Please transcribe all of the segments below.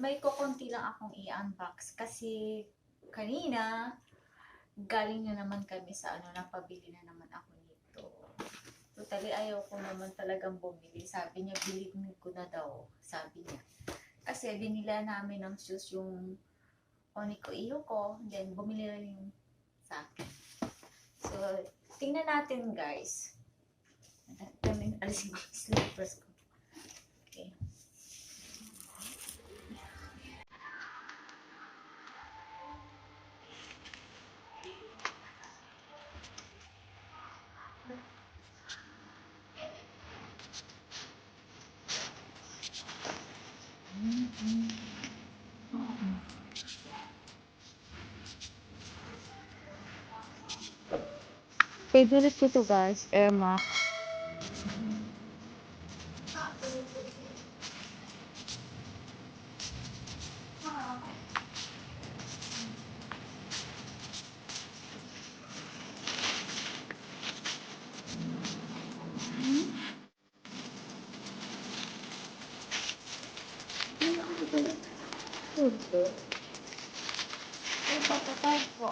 may kukunti lang akong i-unbox kasi kanina galing na naman kami sa napabili na naman ako nito. Totally ayaw ko naman talagang bumili. Sabi niya, bilhin ko na daw. Sabi niya. Kasi binila namin ng shoes yung Oniko iyo ko. Then bumili na yung sa akin. So, tingnan natin guys. Alisin ko yung slippers ko. Okay. Favorite ko to guys, Air Max. Ay, papatay po.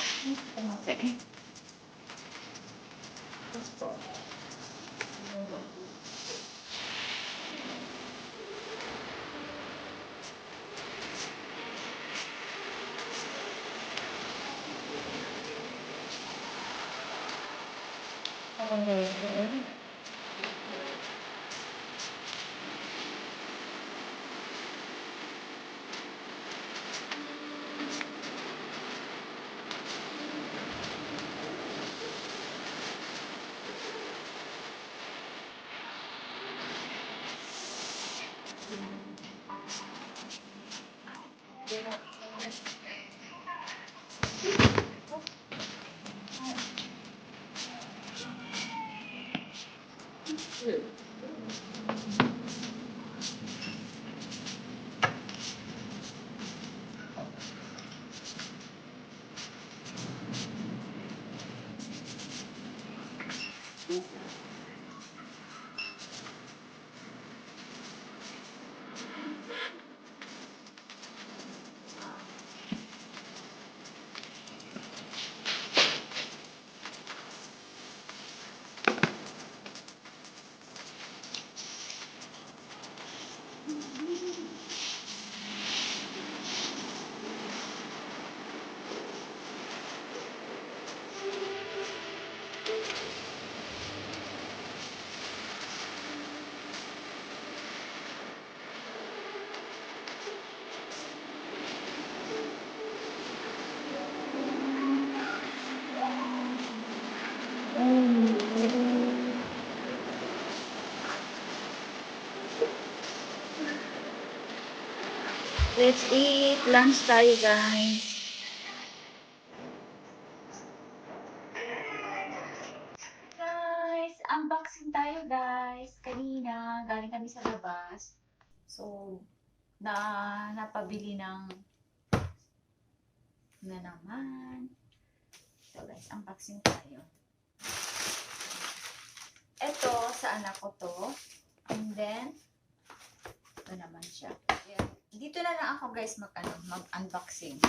Let's eat lunch tayo guys. Guys, unboxing tayo guys. Kanina, galing kami sa labas. So, napabili na naman. So guys, unboxing tayo. Ito, sa anak ko to. And then, ito naman siya. Ayan. Dito na lang ako guys mag-unboxing.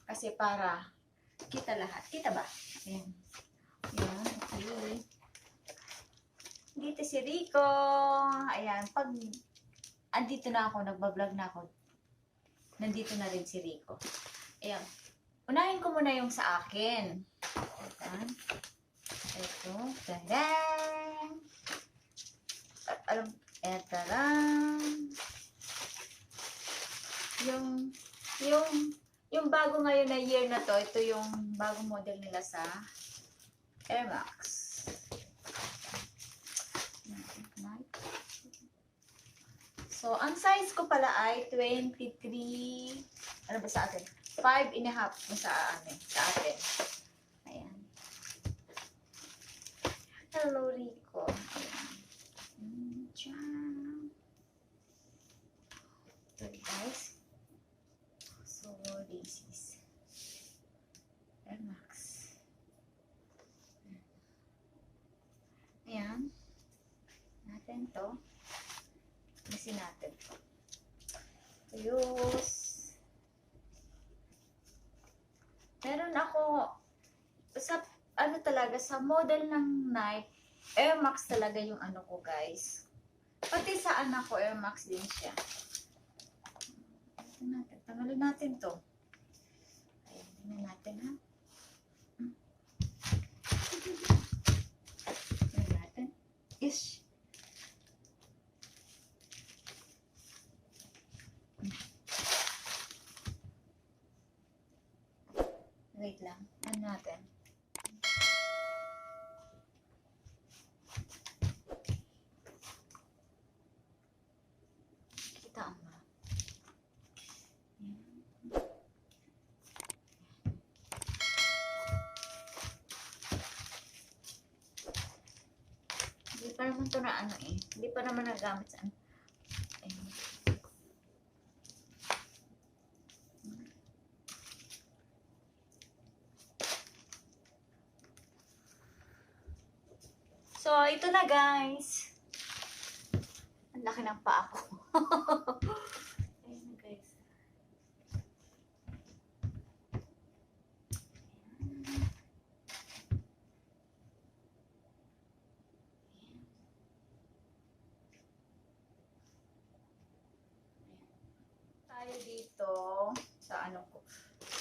Kasi para kita lahat. Kita ba? Ayan. Ayan. Okay. Dito si Rico. Ayan. Pag andito na ako, nagbablog na ako, nandito na rin si Rico. Ayan. Unahin ko muna yung sa akin. Ayan. Ito. Tadaan! Eto lang. Yung bago ngayon na year na to, ito yung bagong model nila sa Air Max. So, ang size ko pala ay 23, ano ba sa atin? 5 and a half sa atin. Ayan. Hello, Rico. Ayan. Ito, guys. So, this is Air Max. Ayan. Natin to. Isin natin to. Ayos. talaga sa model ng Nike, Air Max talaga yung ano ko guys. Pati sa anak ko, Air Max din siya. Tanggalin natin to. Ayan, tingnan natin ha. Tingnan natin. Ish. Wait lang. Ano natin? Kita ang ma. Hindi pa naman ito na ano eh. Hindi pa naman nagamit sa ano. Ayan. So, ito na guys. Ang laki ng paa ko. Ayan na guys. Tayo dito sa ano ko.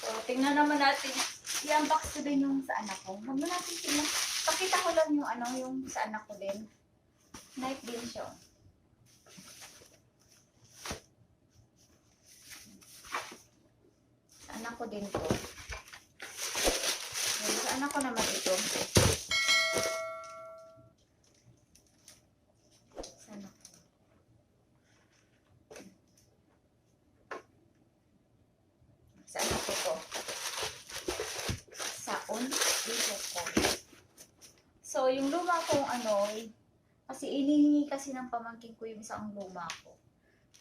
So, tingnan naman natin. I-unbox ko din yung sa anak ko. Huwag mo natin tingnan. Pakita ko lang yung ano, yung sa anak ko din. Nike din siya. Sa anak ko din to. Sa anak ko naman ito. Sa anak ko. Sa anak ko to. Saon. Dito ko. So, yung luma kong ano, kasi inihingi kasi ng pamangkin ko yung isang luma ko.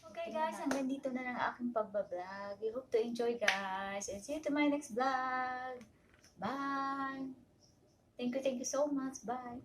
Okay guys, hanggang dito na lang aking pagbablog. I hope to enjoy guys. And see you to my next vlog. Bye! Thank you so much. Bye!